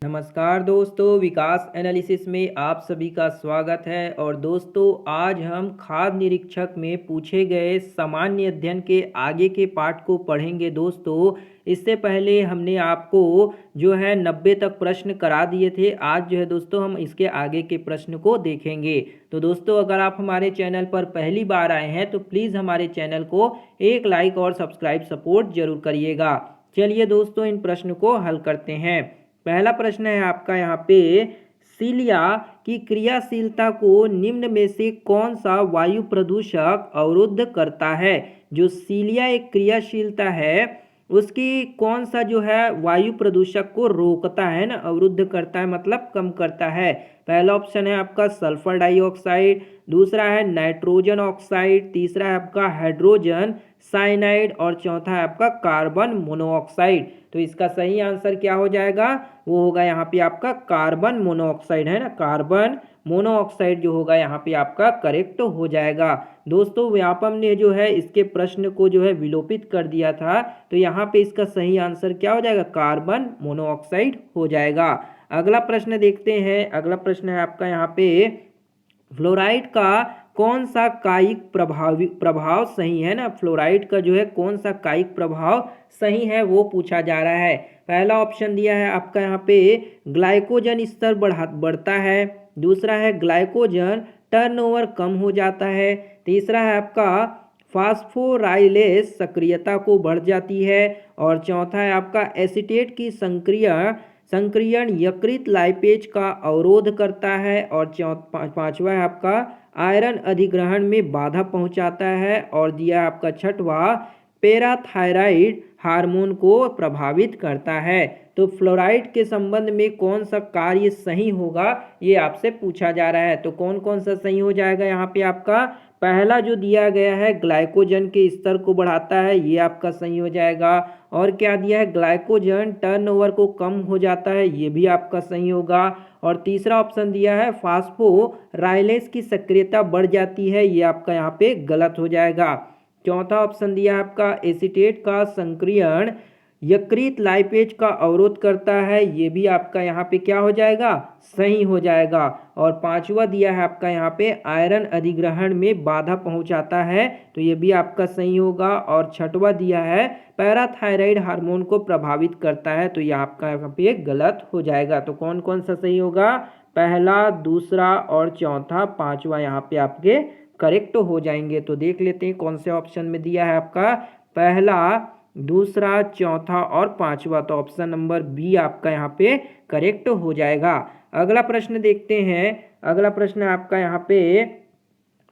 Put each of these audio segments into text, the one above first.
नमस्कार दोस्तों, विकास एनालिसिस में आप सभी का स्वागत है। और दोस्तों, आज हम खाद्य निरीक्षक में पूछे गए सामान्य अध्ययन के आगे के पार्ट को पढ़ेंगे। दोस्तों, इससे पहले हमने आपको जो है 90 तक प्रश्न करा दिए थे। आज जो है दोस्तों हम इसके आगे के प्रश्न को देखेंगे। तो दोस्तों, अगर आप हमारे चैनल पर पहली बार आए हैं तो प्लीज़ हमारे चैनल को एक लाइक और सब्सक्राइब सपोर्ट जरूर करिएगा। चलिए दोस्तों, इन प्रश्न को हल करते हैं। पहला प्रश्न है आपका यहाँ पे, सीलिया की क्रियाशीलता को निम्न में से कौन सा वायु प्रदूषक अवरुद्ध करता है। जो सीलिया एक क्रियाशीलता है उसकी कौन सा जो है वायु प्रदूषक को रोकता है ना, अवरुद्ध करता है मतलब कम करता है। पहला ऑप्शन है आपका सल्फर डाइऑक्साइड, दूसरा है नाइट्रोजन ऑक्साइड, तीसरा है आपका हाइड्रोजन साइनाइड और चौथा है आपका कार्बन मोनोऑक्साइड। तो इसका सही आंसर क्या हो जाएगा, वो होगा यहाँ पे आपका कार्बन मोनोऑक्साइड है ना, कार्बन मोनोऑक्साइड जो होगा यहाँ पे आपका करेक्ट हो जाएगा। दोस्तों, व्यापम ने जो है इसके प्रश्न को जो है विलोपित कर दिया था, तो यहाँ पे इसका सही आंसर क्या हो जाएगा, कार्बन मोनोऑक्साइड हो जाएगा। अगला प्रश्न देखते हैं। अगला प्रश्न है आपका यहाँ पे, फ्लोराइड का कौन सा कायिक प्रभाव सही है ना, फ्लोराइड का जो है कौन सा कायिक प्रभाव सही है वो पूछा जा रहा है। पहला ऑप्शन दिया है आपका यहाँ पे, ग्लाइकोजन स्तर बढ़ता है, दूसरा है ग्लाइकोजन टर्नओवर कम हो जाता है, तीसरा है आपका फास्फोराइलेस सक्रियता को बढ़ जाती है और चौथा है आपका एसीटेट की संक्रियण यकृत लाइपेज का अवरोध करता है और पांचवा है आपका आयरन अधिग्रहण में बाधा पहुंचाता है और दिया है आपका छठवा पैराथायराइड हार्मोन को प्रभावित करता है। तो फ्लोराइड के संबंध में कौन सा कार्य सही होगा ये आपसे पूछा जा रहा है। तो कौन कौन सा सही हो जाएगा यहाँ पे आपका, पहला जो दिया गया है ग्लाइकोजन के स्तर को बढ़ाता है, ये आपका सही हो जाएगा। और क्या दिया है, ग्लाइकोजन टर्नओवर को कम हो जाता है, ये भी आपका सही होगा। और तीसरा ऑप्शन दिया है फास्फोराइलेस की सक्रियता बढ़ जाती है, ये आपका यहाँ पे गलत हो जाएगा। चौथा ऑप्शन दिया है आपका एसीटेट का संक्रियण यकृत लाइपेज का अवरोध करता है, ये भी आपका यहाँ पे क्या हो जाएगा, सही हो जाएगा। और पांचवा दिया है आपका यहाँ पे आयरन अधिग्रहण में बाधा पहुंचाता है, तो ये भी आपका सही होगा। और छठवा दिया है पैराथायराइड हार्मोन को प्रभावित करता है, तो ये आपका यहाँ पे गलत हो जाएगा। तो कौन कौन सा सही होगा, पहला, दूसरा और चौथा, पांचवा यहाँ पे आपके करेक्ट हो जाएंगे। तो देख लेते हैं कौन से ऑप्शन में दिया है आपका, पहला, दूसरा, चौथा और पांचवा। तो ऑप्शन नंबर बी आपका यहाँ पे करेक्ट हो जाएगा। अगला प्रश्न देखते हैं। अगला प्रश्न आपका यहाँ पे,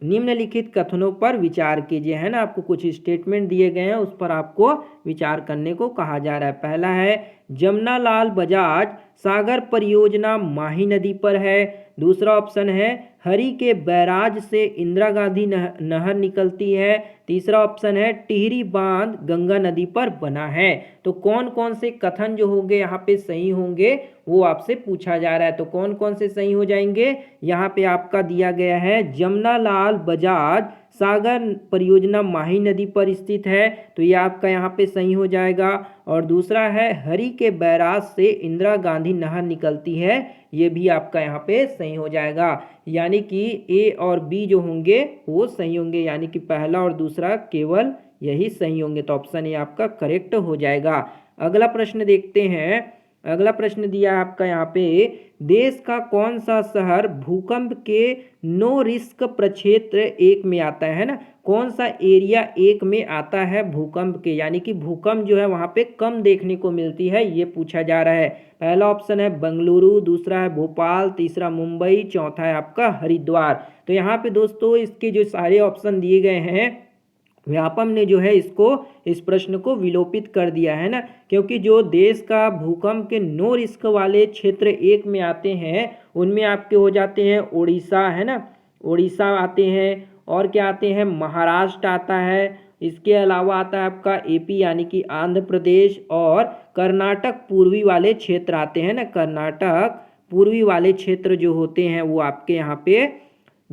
निम्नलिखित कथनों पर विचार कीजिए, है ना, आपको कुछ स्टेटमेंट दिए गए हैं उस पर आपको विचार करने को कहा जा रहा है। पहला है, जमनालाल बजाज सागर परियोजना माही नदी पर है। दूसरा ऑप्शन है, हरी के बैराज से इंदिरा गांधी नहर निकलती है। तीसरा ऑप्शन है, टिहरी बांध गंगा नदी पर बना है। तो कौन कौन से कथन जो होंगे यहाँ पे सही होंगे वो आपसे पूछा जा रहा है। तो कौन कौन से सही हो जाएंगे, यहाँ पे आपका दिया गया है जमनालाल बजाज सागर परियोजना माही नदी पर स्थित है, तो ये आपका यहाँ पे सही हो जाएगा। और दूसरा है, हरी के बैराज से इंदिरा गांधी नहर निकलती है, ये भी आपका यहाँ पे सही हो जाएगा। यानी कि ए और बी जो होंगे वो सही होंगे, यानी कि पहला और दूसरा केवल यही सही होंगे। तो ऑप्शन ए आपका करेक्ट हो जाएगा। अगला प्रश्न देखते हैं। अगला प्रश्न दिया है आपका यहाँ पे, देश का कौन सा शहर भूकंप के नो रिस्क प्रक्षेत्र एक में आता है ना, कौन सा एरिया एक में आता है भूकंप के, यानी कि भूकंप जो है वहाँ पे कम देखने को मिलती है, ये पूछा जा रहा है। पहला ऑप्शन है बेंगलुरु, दूसरा है भोपाल, तीसरा मुंबई, चौथा है आपका हरिद्वार। तो यहाँ पे दोस्तों इसके जो सारे ऑप्शन दिए गए हैं, व्यापम ने जो है इसको, इस प्रश्न को विलोपित कर दिया है ना, क्योंकि जो देश का भूकंप के नो रिस्क वाले क्षेत्र एक में आते हैं उनमें आपके हो जाते हैं उड़ीसा, है ना, उड़ीसा आते हैं, और क्या आते हैं, महाराष्ट्र आता है, इसके अलावा आता है आपका एपी यानी कि आंध्र प्रदेश, और कर्नाटक पूर्वी वाले क्षेत्र आते हैं ना, कर्नाटक पूर्वी वाले क्षेत्र जो होते हैं वो आपके यहाँ पे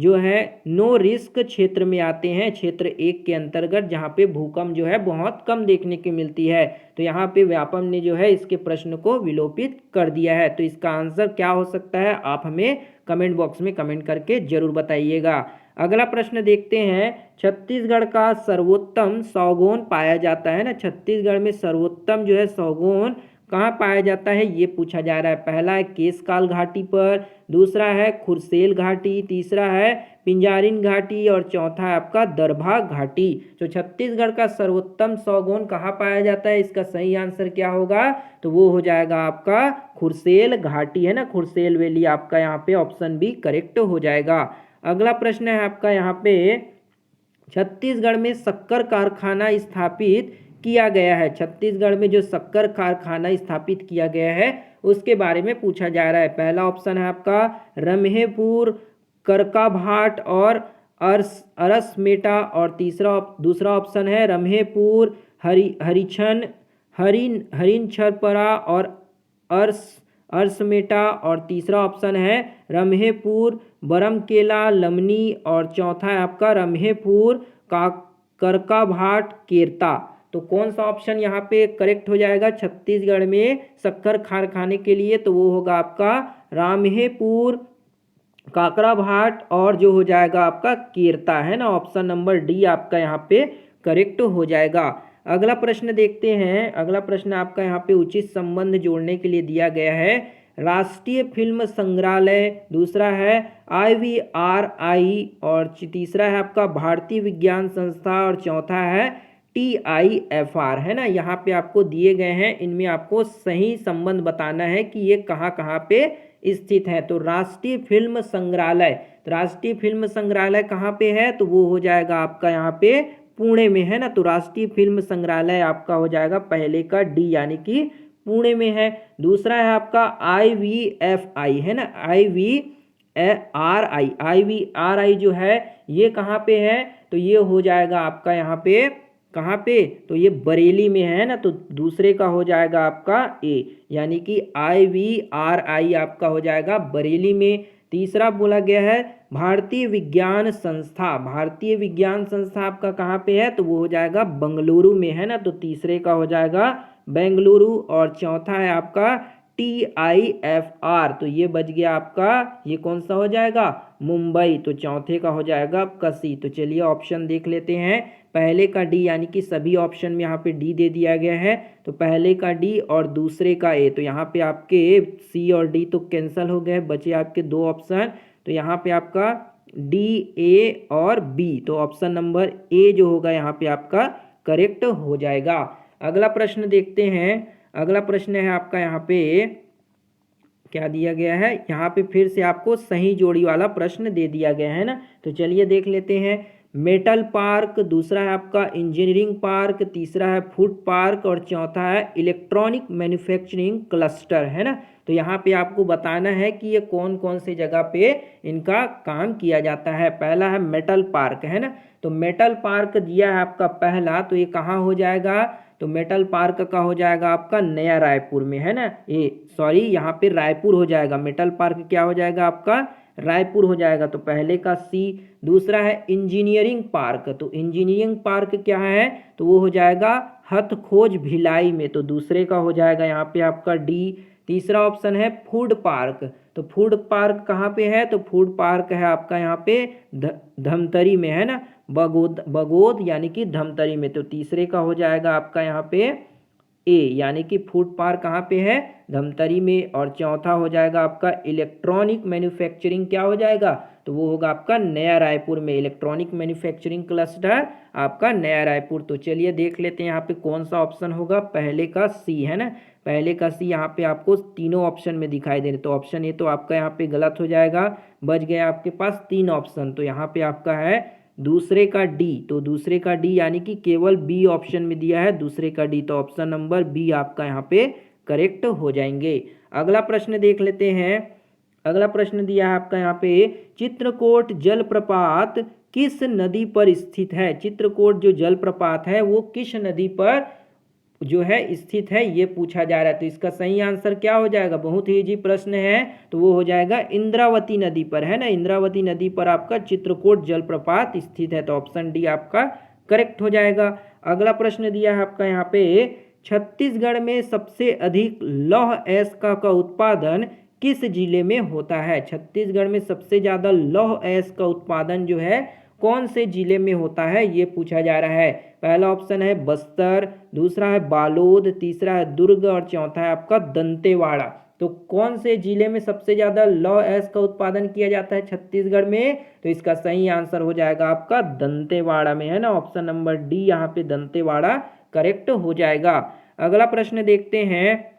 जो है नो रिस्क क्षेत्र में आते हैं, क्षेत्र 1 के अंतर्गत, जहाँ पे भूकंप जो है बहुत कम देखने की मिलती है। तो यहाँ पे व्यापम ने जो है इसके प्रश्न को विलोपित कर दिया है। तो इसका आंसर क्या हो सकता है, आप हमें कमेंट बॉक्स में कमेंट करके जरूर बताइएगा। अगला प्रश्न देखते हैं, छत्तीसगढ़ का सर्वोत्तम सौगोन पाया जाता है ना, छत्तीसगढ़ में सर्वोत्तम जो है सौगोन कहाँ पाया जाता है ये पूछा जा रहा है। पहला है केशकाल घाटी पर, दूसरा है खुरसेल घाटी, तीसरा है पिंजारिन घाटी और चौथा है आपका दरभा घाटी। तो छत्तीसगढ़ का सर्वोत्तम सौगोन कहाँ पाया जाता है, इसका सही आंसर क्या होगा, तो वो हो जाएगा आपका खुरसेल घाटी है ना, खुरसेल वैली आपका यहाँ पे ऑप्शन बी करेक्ट हो जाएगा। अगला प्रश्न है आपका यहाँ पे, छत्तीसगढ़ में शक्कर कारखाना स्थापित किया गया है, छत्तीसगढ़ में जो शक्कर कारखाना स्थापित किया गया है उसके बारे में पूछा जा रहा है। पहला ऑप्शन है आपका रम्हेपुर, करकाभाट और अरसमेटा और दूसरा ऑप्शन है रम्हेपुर, हरिछन हरिनछरपरा और अरसमेटा और तीसरा ऑप्शन है रम्हेपुर, बरमकेला, लमनी और चौथा है आपका रम्हेपुर करकाभाट केरता। तो कौन सा ऑप्शन यहाँ पे करेक्ट हो जाएगा छत्तीसगढ़ में शक्कर कारखाने के लिए, तो वो होगा आपका रामहेपुर, काकराभाट और जो हो जाएगा आपका केरता है ना, ऑप्शन नंबर डी आपका यहाँ पे करेक्ट हो जाएगा। अगला प्रश्न देखते हैं, अगला प्रश्न आपका यहाँ पे उचित संबंध जोड़ने के लिए दिया गया है, राष्ट्रीय फिल्म संग्रहालय, दूसरा है IVRI और तीसरा है आपका भारतीय विज्ञान संस्था और चौथा है TIFR है ना। यहाँ पे आपको दिए गए हैं, इनमें आपको सही संबंध बताना है कि ये कहाँ कहाँ पे स्थित है। तो राष्ट्रीय फिल्म संग्रहालय, तो राष्ट्रीय फिल्म संग्रहालय कहाँ पे है, तो वो हो जाएगा आपका यहाँ पे पुणे में है ना। तो राष्ट्रीय फिल्म संग्रहालय आपका हो जाएगा पहले का डी, यानी कि पुणे में है। दूसरा है आपका IVFI है ना, IVRI जो है ये कहाँ पे है, तो ये हो जाएगा आपका यहाँ पे कहाँ पे, तो ये बरेली में है ना। तो दूसरे का हो जाएगा आपका ए, यानी कि IVRI आपका हो जाएगा बरेली में। तीसरा बोला गया है भारतीय विज्ञान संस्था, भारतीय विज्ञान संस्था आपका कहाँ पे है, तो वो हो जाएगा बंगलुरु में है ना। तो तीसरे का हो जाएगा बेंगलुरु और चौथा है आपका TIFR, तो ये बच गया आपका, ये कौन सा हो जाएगा मुंबई, तो चौथे का हो जाएगा आपका सी। तो चलिए ऑप्शन देख लेते हैं, पहले का डी, यानी कि सभी ऑप्शन में यहाँ पे डी दे दिया गया है, तो पहले का डी और दूसरे का ए, तो यहाँ पे आपके सी और डी तो कैंसिल हो गए, बचे आपके दो ऑप्शन। तो यहाँ पे आपका डी, ए और बी, तो ऑप्शन नंबर ए जो होगा यहाँ पे आपका करेक्ट हो जाएगा। अगला प्रश्न देखते हैं, अगला प्रश्न है आपका यहाँ पे क्या दिया गया है, यहाँ पे फिर से आपको सही जोड़ी वाला प्रश्न दे दिया गया है ना। तो चलिए देख लेते हैं, मेटल पार्क, दूसरा है आपका इंजीनियरिंग पार्क, तीसरा है फूड पार्क और चौथा है इलेक्ट्रॉनिक मैन्युफैक्चरिंग क्लस्टर है ना। तो यहाँ पे आपको बताना है कि ये कौन कौन सी जगह पे इनका काम किया जाता है। पहला है मेटल पार्क है ना, तो मेटल पार्क दिया है आपका पहला, तो ये कहाँ हो जाएगा, तो मेटल पार्क का हो जाएगा आपका नया रायपुर में है ना, ये सॉरी यहाँ पे रायपुर हो जाएगा, मेटल पार्क क्या हो जाएगा आपका रायपुर हो जाएगा, तो पहले का सी। दूसरा है इंजीनियरिंग पार्क, तो इंजीनियरिंग पार्क क्या है, तो वो हो जाएगा हथखोज भिलाई में, तो दूसरे का हो जाएगा यहाँ पे आपका डी। तीसरा ऑप्शन है फूड पार्क, तो फूड पार्क कहाँ पे है, तो फूड पार्क है आपका यहाँ पे धमतरी में है ना, बगोद यानी कि धमतरी में, तो तीसरे का हो जाएगा आपका यहाँ पे ए, यानी कि फूड पार्क कहाँ पे है धमतरी में। और चौथा हो जाएगा आपका इलेक्ट्रॉनिक मैन्युफैक्चरिंग क्या हो जाएगा, तो वो होगा आपका नया रायपुर में, इलेक्ट्रॉनिक मैन्युफैक्चरिंग क्लस्टर आपका नया रायपुर। तो चलिए देख लेते हैं यहाँ पे कौन सा ऑप्शन होगा, पहले का सी है ना, पहले का सी यहाँ पे आपको तीनों ऑप्शन में दिखाई दे रहे, तो ऑप्शन ए तो आपका यहाँ पे गलत हो जाएगा, बच गया आपके पास तीन ऑप्शन, तो यहाँ पे आपका है दूसरे का डी, तो दूसरे का डी यानी कि केवल बी ऑप्शन में दिया है दूसरे का डी, तो ऑप्शन नंबर बी आपका यहाँ पे करेक्ट हो जाएंगे। अगला प्रश्न देख लेते हैं, अगला प्रश्न दिया है आपका यहाँ पे चित्रकोट जलप्रपात किस नदी पर स्थित है, चित्रकोट जो जलप्रपात है वो किस नदी पर जो है स्थित है, ये पूछा जा रहा है। तो इसका सही आंसर क्या हो जाएगा, बहुत ही इजी प्रश्न है, तो वो हो जाएगा इंद्रावती नदी पर, है ना। इंद्रावती नदी पर आपका चित्रकूट जलप्रपात स्थित है, तो ऑप्शन डी आपका करेक्ट हो जाएगा। अगला प्रश्न दिया है आपका यहाँ पे, छत्तीसगढ़ में सबसे अधिक लौह अयस्क का उत्पादन किस जिले में होता है। छत्तीसगढ़ में सबसे ज्यादा लौह अयस्क का उत्पादन जो है कौन से जिले में होता है, ये पूछा जा रहा है। पहला ऑप्शन है बस्तर, दूसरा है बालोद, तीसरा है दुर्ग और चौथा है आपका दंतेवाड़ा। तो कौन से जिले में सबसे ज्यादा लौह अयस्क का उत्पादन किया जाता है छत्तीसगढ़ में, तो इसका सही आंसर हो जाएगा आपका दंतेवाड़ा में, है ना। ऑप्शन नंबर डी यहाँ पे दंतेवाड़ा करेक्ट हो जाएगा। अगला प्रश्न देखते हैं।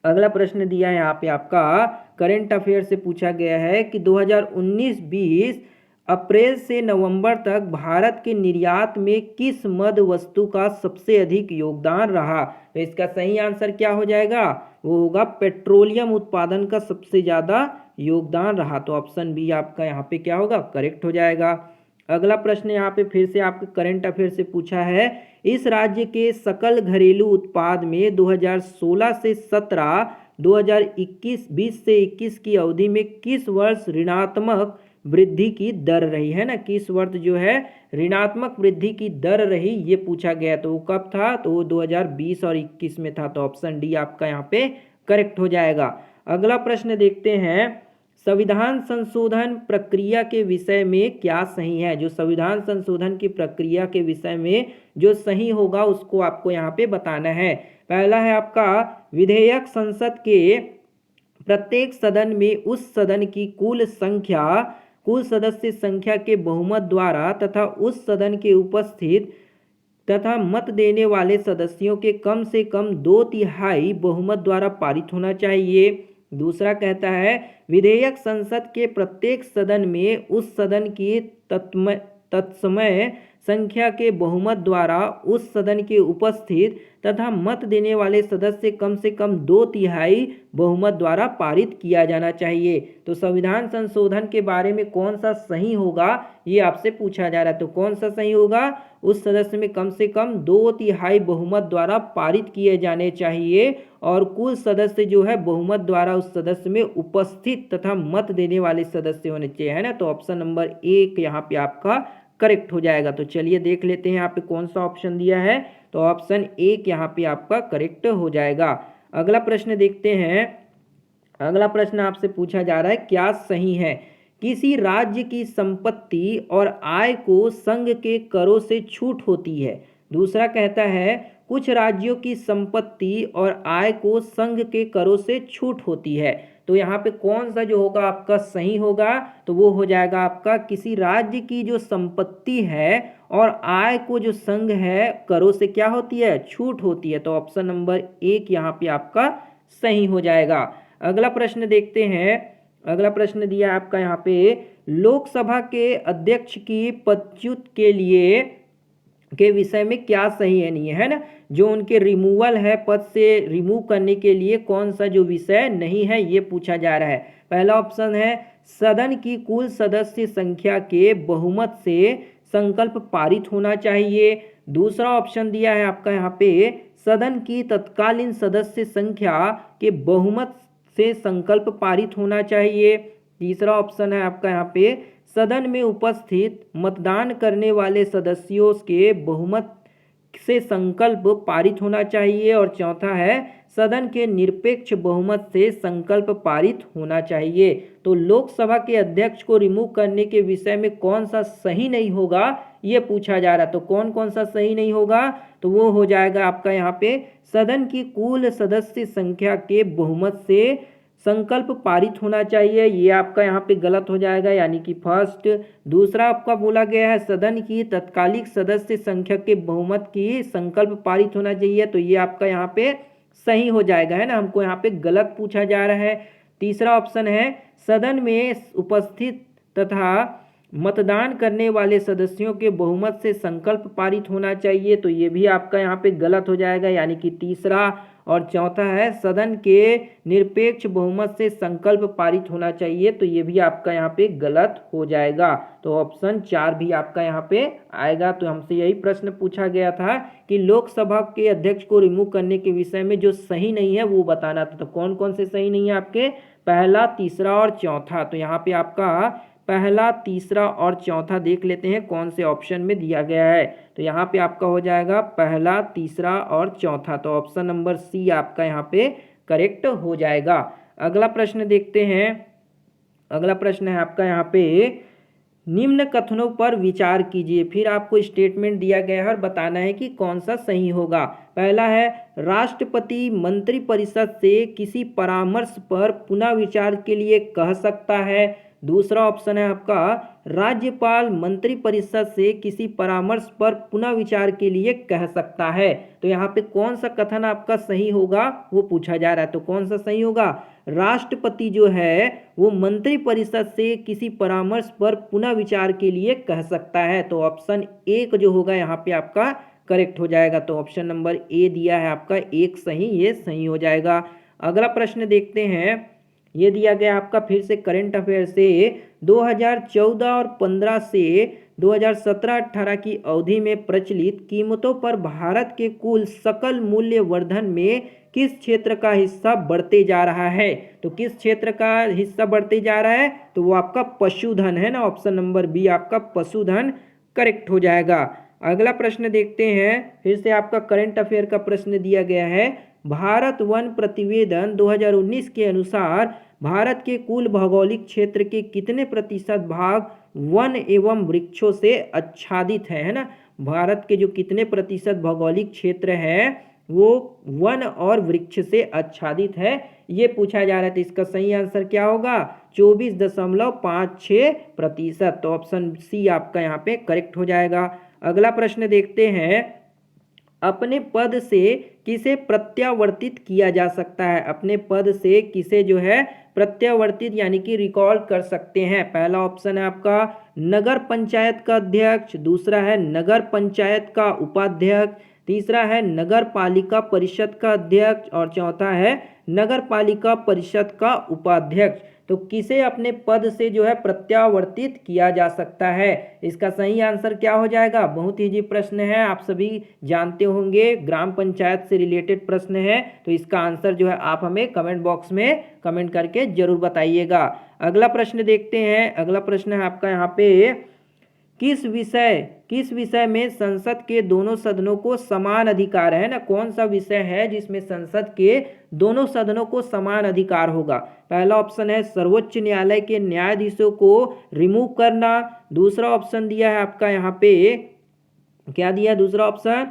अगला प्रश्न दिया है यहाँ पे आपका, करंट अफेयर से पूछा गया है कि 2019-20 अप्रैल से नवंबर तक भारत के निर्यात में किस मद वस्तु का सबसे अधिक योगदान रहा। तो इसका सही आंसर क्या हो जाएगा, वो होगा पेट्रोलियम उत्पादन का सबसे ज़्यादा योगदान रहा। तो ऑप्शन बी आपका यहाँ पे क्या होगा, करेक्ट हो जाएगा। अगला प्रश्न यहाँ पे फिर से आपके करंट अफेयर से पूछा है, इस राज्य के सकल घरेलू उत्पाद में 2016 से 17, 2021-20 से 21 की अवधि में किस वर्ष ऋणात्मक वृद्धि की दर रही, है ना। किस वर्ष जो है ऋणात्मक वृद्धि की दर रही, ये पूछा गया। तो वो कब था, तो वो 2020 और 21 में था। तो ऑप्शन डी आपका यहाँ पे करेक्ट हो जाएगा। अगला प्रश्न देखते हैं, संविधान संशोधन प्रक्रिया के विषय में क्या सही है। जो संविधान संशोधन की प्रक्रिया के विषय में जो सही होगा उसको आपको यहाँ पे बताना है। पहला है आपका, विधेयक संसद के प्रत्येक सदन में उस सदन की कुल सदस्य संख्या के बहुमत द्वारा तथा उस सदन के उपस्थित तथा मत देने वाले सदस्यों के कम से कम 2/3 बहुमत द्वारा पारित होना चाहिए। दूसरा कहता है, विधेयक संसद के प्रत्येक सदन में उस सदन की तत्समय संख्या के बहुमत द्वारा उस सदन के उपस्थित तथा मत देने वाले सदस्य कम से कम 2/3 बहुमत द्वारा पारित किया जाना चाहिए। तो संविधान संशोधन के बारे में कौन सा सही होगा, ये आपसे पूछा जा रहा है। तो कौन सा सही होगा, उस सदस्य में कम से कम 2/3 बहुमत द्वारा पारित किए जाने चाहिए और कुल सदस्य जो है बहुमत द्वारा उस सदस्य में उपस्थित तथा मत देने वाले सदस्य होने चाहिए, है ना। तो ऑप्शन नंबर 1 यहाँ पे आपका करेक्ट हो जाएगा। तो चलिए देख लेते हैं यहाँ पे कौन सा ऑप्शन दिया है। तो ऑप्शन 1 यहाँ पे आपका करेक्ट हो जाएगा। अगला प्रश्न देखते हैं। अगला प्रश्न आपसे पूछा जा रहा है, क्या सही है, किसी राज्य की संपत्ति और आय को संघ के करों से छूट होती है। दूसरा कहता है, कुछ राज्यों की संपत्ति और आय को संघ के करों से छूट होती है। तो यहाँ पे कौन सा जो होगा आपका सही होगा, तो वो हो जाएगा आपका, किसी राज्य की जो संपत्ति है और आय को जो संघ है करों से क्या होती है, छूट होती है। तो ऑप्शन नंबर 1 यहाँ पे आपका सही हो जाएगा। अगला प्रश्न देखते हैं। अगला प्रश्न दिया आपका यहाँ पे, लोकसभा के अध्यक्ष की पदच्युत के विषय में क्या सही है नहीं है ना। जो उनके रिमूवल है, पद से रिमूव करने के लिए कौन सा जो विषय नहीं है, ये पूछा जा रहा है। पहला ऑप्शन है, सदन की कुल सदस्य संख्या के बहुमत से संकल्प पारित होना चाहिए। दूसरा ऑप्शन दिया है आपका यहाँ पे, सदन की तत्कालीन सदस्य संख्या के बहुमत से संकल्प पारित होना चाहिए। तीसरा ऑप्शन है आपका यहाँ पे, सदन में उपस्थित मतदान करने वाले सदस्यों के बहुमत से संकल्प पारित होना चाहिए। और चौथा है, सदन के निरपेक्ष बहुमत से संकल्प पारित होना चाहिए। तो लोकसभा के अध्यक्ष को रिमूव करने के विषय में कौन सा सही नहीं होगा, ये पूछा जा रहा है। तो कौन कौन सा सही नहीं होगा, तो वो हो जाएगा आपका यहाँ पे, सदन की कुल सदस्य संख्या के बहुमत से संकल्प पारित होना चाहिए, ये आपका यहाँ पे गलत हो जाएगा, यानी कि फर्स्ट। दूसरा आपका बोला गया है, सदन की तत्कालिक सदस्य संख्या के बहुमत की संकल्प पारित होना चाहिए, तो ये आपका यहाँ पे सही हो जाएगा, है ना। हमको यहाँ पे गलत पूछा जा रहा है। तीसरा ऑप्शन है, सदन में उपस्थित तथा मतदान करने वाले सदस्यों के बहुमत से संकल्प पारित होना चाहिए, तो ये भी आपका यहाँ पे गलत हो जाएगा, यानी कि तीसरा। और चौथा है सदन के निरपेक्ष बहुमत से संकल्प पारित होना चाहिए, तो ये भी आपका यहाँ पे गलत हो जाएगा। तो ऑप्शन 4 भी आपका यहाँ पे आएगा। तो हमसे यही प्रश्न पूछा गया था कि लोकसभा के अध्यक्ष को रिमूव करने के विषय में जो सही नहीं है वो बताना था। तो कौन कौन से सही नहीं है आपके, पहला, तीसरा और चौथा। तो यहाँ पे आपका पहला, तीसरा और चौथा देख लेते हैं कौन से ऑप्शन में दिया गया है। तो यहाँ पे आपका हो जाएगा पहला, तीसरा और चौथा। तो ऑप्शन नंबर सी आपका यहाँ पे करेक्ट हो जाएगा। अगला प्रश्न देखते हैं। अगला प्रश्न है आपका यहाँ पे, निम्न कथनों पर विचार कीजिए। फिर आपको स्टेटमेंट दिया गया है और बताना है कि कौन सा सही होगा। पहला है, राष्ट्रपति मंत्रिपरिषद से किसी परामर्श पर पुनः विचार के लिए कह सकता है। दूसरा ऑप्शन है आपका, राज्यपाल मंत्रिपरिषद से किसी परामर्श पर पुनः विचार के लिए कह सकता है। तो यहाँ पे कौन सा कथन आपका सही होगा वो पूछा जा रहा है। तो कौन सा सही होगा, राष्ट्रपति जो है वो मंत्रिपरिषद से किसी परामर्श पर पुनः विचार के लिए कह सकता है। तो ऑप्शन 1 जो होगा यहाँ पे आपका करेक्ट हो जाएगा। तो ऑप्शन नंबर ए दिया है आपका 1 सही, ये सही हो जाएगा। अगला प्रश्न देखते हैं। ये दिया गया आपका फिर से करंट अफेयर से, 2014 और 15 से 2017-18 की अवधि में प्रचलित कीमतों पर भारत के कुल सकल मूल्य वर्धन में किस क्षेत्र का हिस्सा बढ़ते जा रहा है। तो किस क्षेत्र का हिस्सा बढ़ते जा रहा है, तो वो आपका पशुधन है ना। ऑप्शन नंबर बी आपका पशुधन करेक्ट हो जाएगा। अगला प्रश्न देखते हैं। फिर से आपका करंट अफेयर का प्रश्न दिया गया है, भारत वन प्रतिवेदन 2019 के अनुसार भारत के कुल भौगोलिक क्षेत्र के कितने प्रतिशत भाग वन एवं वृक्षों से आच्छादित है ना। भारत के जो कितने प्रतिशत भौगोलिक क्षेत्र है वो वन और वृक्ष से आच्छादित है, ये पूछा जा रहा है। तो इसका सही आंसर क्या होगा, 24.56%। तो ऑप्शन सी आपका यहाँ पे करेक्ट हो जाएगा। अगला प्रश्न देखते हैं, अपने पद से किसे प्रत्यावर्तित किया जा सकता है। अपने पद से किसे जो है प्रत्यावर्तित यानी कि रिकॉल कर सकते हैं। पहला ऑप्शन है आपका नगर पंचायत का अध्यक्ष, दूसरा है नगर पंचायत का उपाध्यक्ष, तीसरा है नगर पालिका परिषद का अध्यक्ष और चौथा है नगर पालिका परिषद का उपाध्यक्ष। तो किसे अपने पद से जो है प्रत्यावर्तित किया जा सकता है, इसका सही आंसर क्या हो जाएगा। बहुत इजी प्रश्न है, आप सभी जानते होंगे, ग्राम पंचायत से रिलेटेड प्रश्न है। तो इसका आंसर जो है आप हमें कमेंट बॉक्स में कमेंट करके जरूर बताइएगा। अगला प्रश्न देखते हैं। अगला प्रश्न है आपका यहाँ पे, किस विषय में संसद के दोनों सदनों को समान अधिकार है ना। कौन सा विषय है जिसमें संसद के दोनों सदनों को समान अधिकार होगा। पहला ऑप्शन है सर्वोच्च न्यायालय के न्यायाधीशों को रिमूव करना, दूसरा ऑप्शन दिया है आपका यहाँ पे, क्या दिया दूसरा ऑप्शन,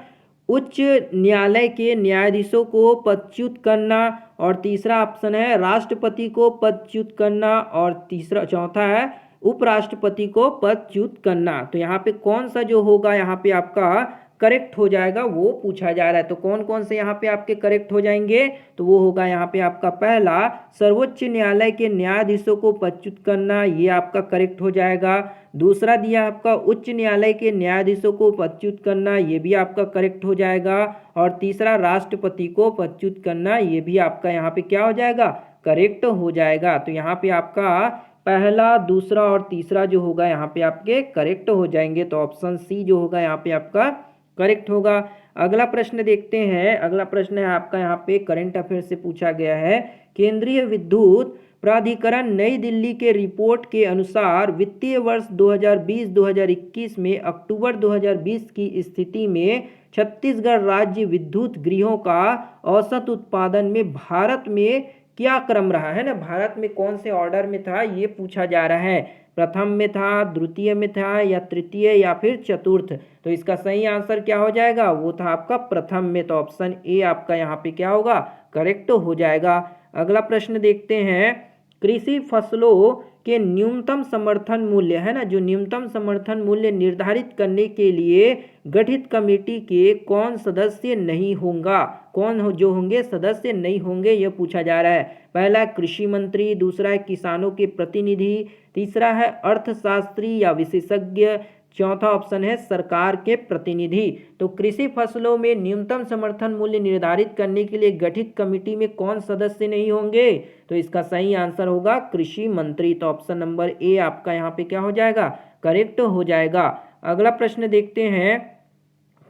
उच्च न्यायालय के न्यायाधीशों को पदच्युत करना, और तीसरा ऑप्शन है राष्ट्रपति को पदच्युत करना, और चौथा है उपराष्ट्रपति को पदच्युत करना। तो यहाँ पे कौन सा जो होगा यहाँ पे आपका करेक्ट हो जाएगा वो पूछा जा रहा है। तो कौन कौन से यहाँ पे आपके करेक्ट हो जाएंगे, तो वो होगा यहाँ पे आपका पहला सर्वोच्च न्यायालय के न्यायाधीशों को पदच्युत करना, ये आपका करेक्ट हो जाएगा। दूसरा दिया आपका उच्च न्यायालय के न्यायाधीशों को पदच्युत करना, ये भी आपका करेक्ट हो जाएगा। और तीसरा राष्ट्रपति को पदच्युत करना, ये भी आपका यहाँ पे क्या हो जाएगा, करेक्ट हो जाएगा। तो यहाँ पे आपका पहला, दूसरा और तीसरा जो होगा यहाँ पे आपके करेक्ट हो जाएंगे। तो ऑप्शन सी जो होगा यहाँ पे आपका करेक्ट होगा। अगला प्रश्न देखते हैं। अगला प्रश्न है आपका यहाँ पे करंट अफेयर से पूछा गया है, केंद्रीय विद्युत प्राधिकरण नई दिल्ली के रिपोर्ट के अनुसार वित्तीय वर्ष 2020-2021 में अक्टूबर 2020 की स्थिति में छत्तीसगढ़ राज्य विद्युत गृहों का औसत उत्पादन में भारत में क्या क्रम रहा है ना। भारत में कौन से ऑर्डर में था ये पूछा जा रहा है, प्रथम में था, द्वितीय में था, या तृतीय, या फिर चतुर्थ। तो इसका सही आंसर क्या हो जाएगा, वो था आपका प्रथम में। तो ऑप्शन ए आपका यहाँ पे क्या होगा, करेक्ट हो जाएगा। अगला प्रश्न देखते हैं, कृषि फसलों के न्यूनतम समर्थन मूल्य है ना, जो न्यूनतम समर्थन मूल्य निर्धारित करने के लिए गठित कमेटी के कौन सदस्य नहीं होगा, जो होंगे सदस्य नहीं होंगे, यह पूछा जा रहा है। पहला कृषि मंत्री, दूसरा है किसानों के प्रतिनिधि, तीसरा है अर्थशास्त्री या विशेषज्ञ, चौथा ऑप्शन है सरकार के प्रतिनिधि। तो कृषि फसलों में न्यूनतम समर्थन मूल्य निर्धारित करने के लिए गठित कमेटी में कौन सदस्य नहीं होंगे? तो इसका सही आंसर होगा कृषि मंत्री। तो ऑप्शन नंबर ए आपका यहाँ पे क्या हो जाएगा? करेक्ट हो जाएगा। अगला प्रश्न देखते हैं,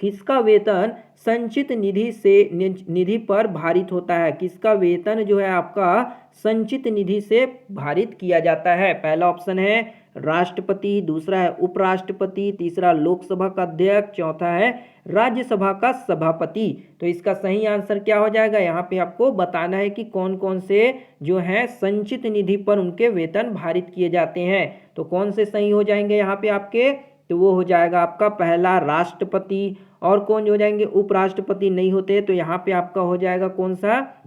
किसका वेतन संचित निधि पर भारित होता है? किसका वेतन जो है आपका संचित निधि से भारित किया जाता है? पहला ऑप्शन है राष्ट्रपति, दूसरा है उपराष्ट्रपति, तीसरा लोकसभा का अध्यक्ष, चौथा है राज्यसभा का सभापति। तो इसका सही आंसर क्या हो जाएगा? यहाँ पे आपको बताना है कि कौन कौन से जो है संचित निधि पर उनके वेतन भारित किए जाते हैं। तो कौन से सही हो जाएंगे यहाँ पे आपके? तो वो हो जाएगा आपका पहला राष्ट्रपति, और कौन हो जाएंगे? उपराष्ट्रपति नहीं होते, तो यहाँ पे आपका हो जाएगा कौन सा?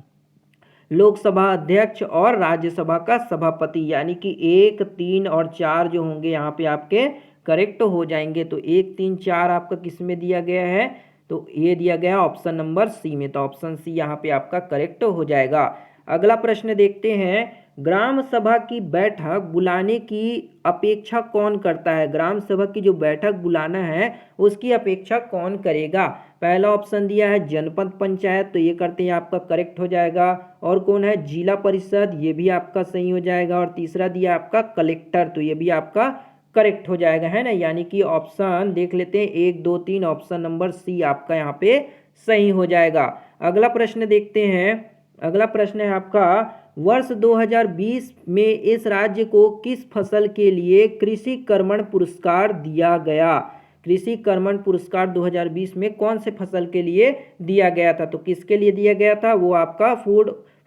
लोकसभा अध्यक्ष और राज्यसभा का सभापति। यानी कि 1, 3 और 4 जो होंगे यहाँ पे आपके करेक्ट हो जाएंगे। तो 1, 3, 4 आपका किस में दिया गया है? तो ये दिया गया ऑप्शन नंबर सी में। तो ऑप्शन सी यहाँ पे आपका करेक्ट हो जाएगा। अगला प्रश्न देखते हैं, ग्राम सभा की बैठक बुलाने की अपेक्षा कौन करता है? ग्राम सभा की जो बैठक बुलाना है उसकी अपेक्षा कौन करेगा? पहला ऑप्शन दिया है जनपद पंचायत, तो ये करते हैं आपका करेक्ट हो जाएगा। और कौन है? जिला परिषद, ये भी आपका सही हो जाएगा। और तीसरा दिया आपका कलेक्टर, तो ये भी आपका करेक्ट हो जाएगा, है ना। यानी कि ऑप्शन देख लेते हैं 1, 2, 3, ऑप्शन नंबर सी आपका यहाँ पे सही हो जाएगा। अगला प्रश्न देखते हैं। अगला प्रश्न है आपका, वर्ष 2020 में इस राज्य को किस फसल के लिए कृषि कर्मण पुरस्कार दिया गया? कृषि कर्मण पुरस्कार 2020 में कौन से फसल के लिए दिया गया था? तो किसके लिए दिया गया था? वो आपका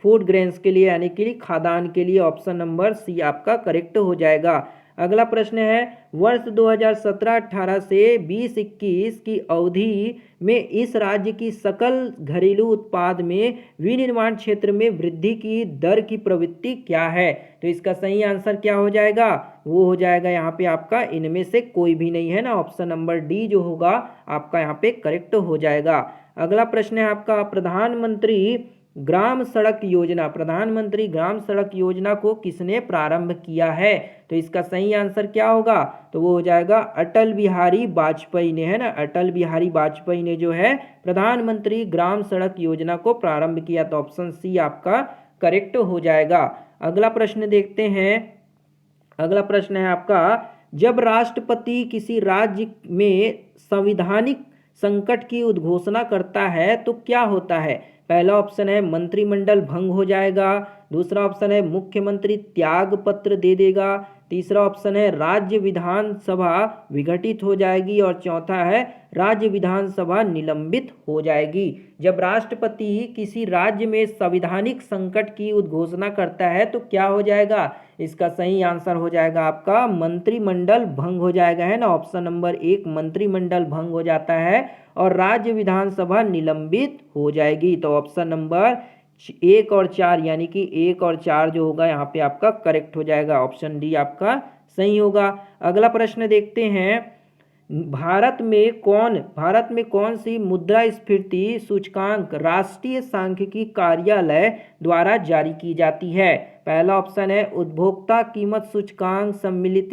फूड ग्रेन्स के लिए, यानी कि खाद्यान्न के लिए। ऑप्शन नंबर सी आपका करेक्ट हो जाएगा। अगला प्रश्न है, वर्ष 2017-18 से 2021 की अवधि में इस राज्य की सकल घरेलू उत्पाद में विनिर्माण क्षेत्र में वृद्धि की दर की प्रवृत्ति क्या है? तो इसका सही आंसर क्या हो जाएगा? वो हो जाएगा यहाँ पे आपका इनमें से कोई भी नहीं, है ना। ऑप्शन नंबर डी जो होगा आपका यहाँ पे करेक्ट हो जाएगा। अगला प्रश्न है आपका, प्रधानमंत्री ग्राम सड़क योजना, प्रधानमंत्री ग्राम सड़क योजना को किसने प्रारंभ किया है? तो इसका सही आंसर क्या होगा? तो वो हो जाएगा अटल बिहारी वाजपेयी ने, है ना। अटल बिहारी वाजपेयी ने जो है प्रधानमंत्री ग्राम सड़क योजना को प्रारंभ किया। तो ऑप्शन सी आपका करेक्ट हो जाएगा। अगला प्रश्न देखते हैं। अगला प्रश्न है आपका, जब राष्ट्रपति किसी राज्य में संवैधानिक संकट की उद्घोषणा करता है तो क्या होता है? पहला ऑप्शन है मंत्रिमंडल भंग हो जाएगा, दूसरा ऑप्शन है मुख्यमंत्री त्याग पत्र दे देगा, तीसरा ऑप्शन है राज्य विधानसभा विघटित हो जाएगी, और चौथा है राज्य विधानसभा निलंबित हो जाएगी। जब राष्ट्रपति किसी राज्य में संवैधानिक संकट की उद्घोषणा करता है तो क्या हो जाएगा? इसका सही आंसर हो जाएगा आपका मंत्रिमंडल भंग हो जाएगा, है ना। ऑप्शन नंबर 1 मंत्रिमंडल भंग हो जाता है और राज्य विधानसभा निलंबित हो जाएगी। तो ऑप्शन नंबर 1 और 4 यानी कि 1 और 4 जो होगा यहाँ पे आपका करेक्ट हो जाएगा। ऑप्शन डी आपका सही होगा। अगला प्रश्न देखते हैं, भारत में कौन सी मुद्रास्फीति सूचकांक राष्ट्रीय सांख्यिकी कार्यालय द्वारा जारी की जाती है? पहला ऑप्शन है उपभोक्ता कीमत सूचकांक सम्मिलित,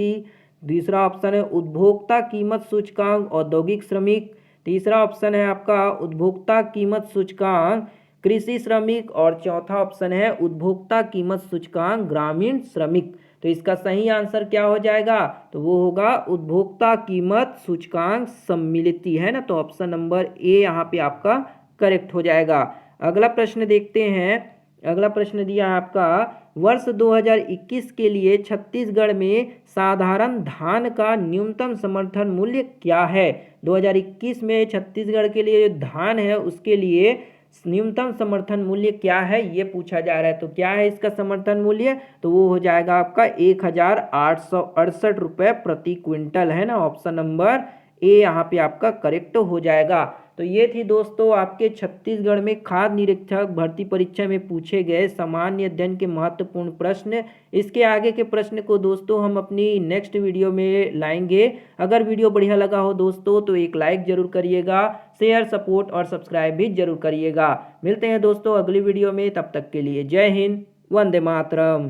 दूसरा ऑप्शन है उपभोक्ता कीमत सूचकांक औद्योगिक श्रमिक, तीसरा ऑप्शन है आपका उपभोक्ता कीमत सूचकांक कृषि श्रमिक, और चौथा ऑप्शन है उपभोक्ता कीमत सूचकांक ग्रामीण श्रमिक। तो इसका सही आंसर क्या हो जाएगा? तो वो होगा उपभोक्ता कीमत सूचकांक सम्मिलित, है ना। तो ऑप्शन नंबर ए यहाँ पे आपका करेक्ट हो जाएगा। अगला प्रश्न देखते हैं। अगला प्रश्न दिया है आपका, वर्ष 2021 के लिए छत्तीसगढ़ में साधारण धान का न्यूनतम समर्थन मूल्य क्या है? 2021 में छत्तीसगढ़ के लिए जो धान है उसके लिए न्यूनतम समर्थन मूल्य क्या है, ये पूछा जा रहा है। तो क्या है इसका समर्थन मूल्य? तो वो हो जाएगा आपका 1868 रुपये प्रति क्विंटल, है ना। ऑप्शन नंबर ए यहाँ पे आपका करेक्ट हो जाएगा। तो ये थी दोस्तों आपके छत्तीसगढ़ में खाद्य निरीक्षक भर्ती परीक्षा में पूछे गए सामान्य अध्ययन के महत्वपूर्ण प्रश्न। इसके आगे के प्रश्न को दोस्तों हम अपनी नेक्स्ट वीडियो में लाएंगे। अगर वीडियो बढ़िया लगा हो दोस्तों तो एक लाइक जरूर करिएगा, शेयर, सपोर्ट और सब्सक्राइब भी जरूर करिएगा। मिलते हैं दोस्तों अगली वीडियो में, तब तक के लिए जय हिंद, वंदे मातरम।